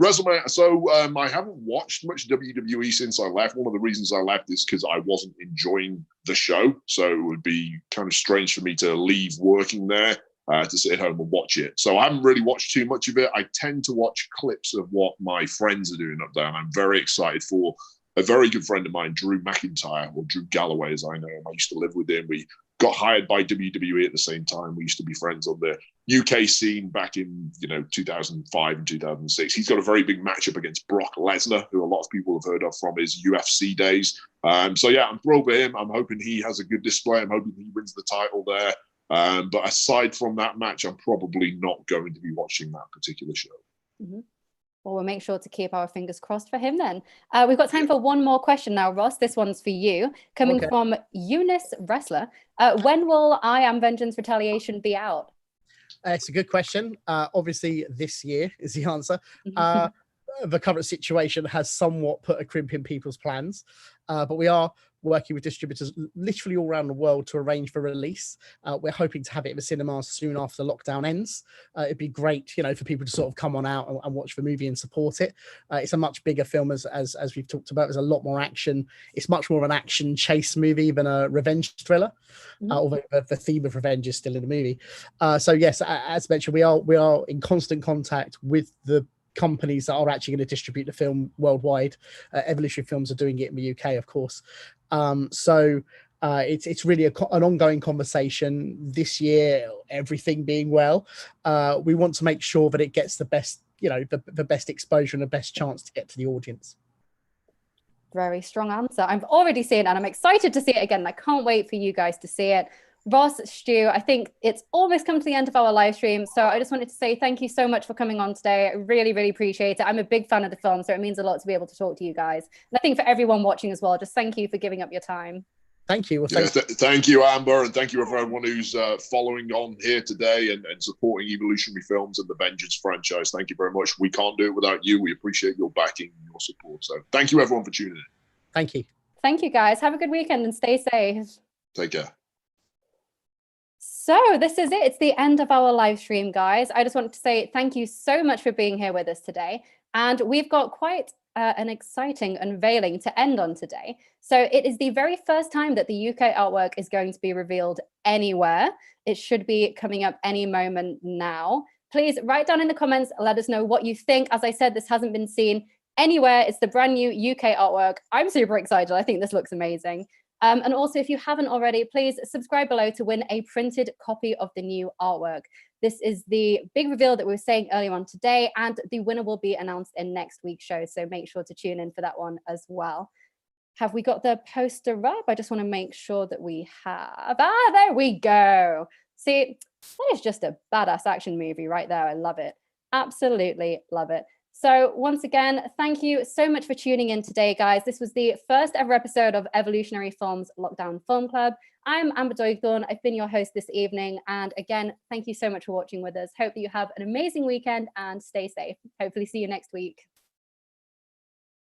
WrestleMania. So I haven't watched much WWE since I left. One of the reasons I left is because I wasn't enjoying the show. So it would be kind of strange for me to leave working there to sit at home and watch it. So I haven't really watched too much of it. I tend to watch clips of what my friends are doing up there. And I'm very excited for a very good friend of mine, Drew McIntyre, or Drew Galloway, as I know him. I used to live with him. We got hired by WWE at the same time. We used to be friends on the UK scene back in 2005 and 2006. He's got a very big matchup against Brock Lesnar, who a lot of people have heard of from his UFC days. So yeah, I'm thrilled for him. I'm hoping he has a good display. I'm hoping he wins the title there. But aside from that match, I'm probably not going to be watching that particular show. Mm-hmm. Well, we'll make sure to keep our fingers crossed for him then. We've got time for one more question now, Ross. This one's for you, coming from Eunice Wrestler. When will I Am Vengeance Retaliation be out? It's a good question. Obviously, this year is the answer. the current situation has somewhat put a crimp in people's plans, but we are working with distributors literally all around the world to arrange for release. We're hoping to have it in the cinemas soon after the lockdown ends. It'd be great, for people to sort of come on out and watch the movie and support it. It's a much bigger film, as we've talked about. There's a lot more action. It's much more of an action chase movie than a revenge thriller, although the theme of revenge is still in the movie. So yes, as mentioned, we are in constant contact with the companies that are actually going to distribute the film worldwide. Evolutionary Films are doing it in the UK, of course. So it's really an ongoing conversation this year, everything being well. We want to make sure that it gets the best, the best exposure and the best chance to get to the audience. Very strong answer. I've already seen it and I'm excited to see it again. I can't wait for you guys to see it. Ross, Stu, I think it's almost come to the end of our live stream. So I just wanted to say thank you so much for coming on today. I really, really appreciate it. I'm a big fan of the film, so it means a lot to be able to talk to you guys. And I think for everyone watching as well, just thank you for giving up your time. Thank you. Well, thank you, Amber, and thank you everyone who's following on here today and supporting Evolutionary Films and the Vengeance franchise. Thank you very much. We can't do it without you. We appreciate your backing and your support. So thank you everyone for tuning in. Thank you. Thank you guys. Have a good weekend and stay safe. Take care. So this is it. It's the end of our live stream, guys. I just wanted to say thank you so much for being here with us today. And we've got quite an exciting unveiling to end on today. So it is the very first time that the UK artwork is going to be revealed anywhere. It should be coming up any moment now. Please write down in the comments, let us know what you think. As I said, this hasn't been seen anywhere. It's the brand new UK artwork. I'm super excited. I think this looks amazing. And also, if you haven't already, please subscribe below to win a printed copy of the new artwork. This is the big reveal that we were saying earlier on today, and the winner will be announced in next week's show. So make sure to tune in for that one as well. Have we got the poster up? I just want to make sure that we have. There we go. See, that is just a badass action movie right there. I love it. Absolutely love it. So once again, thank you so much for tuning in today, guys. This was the first ever episode of Evolutionary Films Lockdown Film Club. I'm Amber Doigthorne. I've been your host this evening. And again, thank you so much for watching with us. Hope that you have an amazing weekend and stay safe. Hopefully see you next week.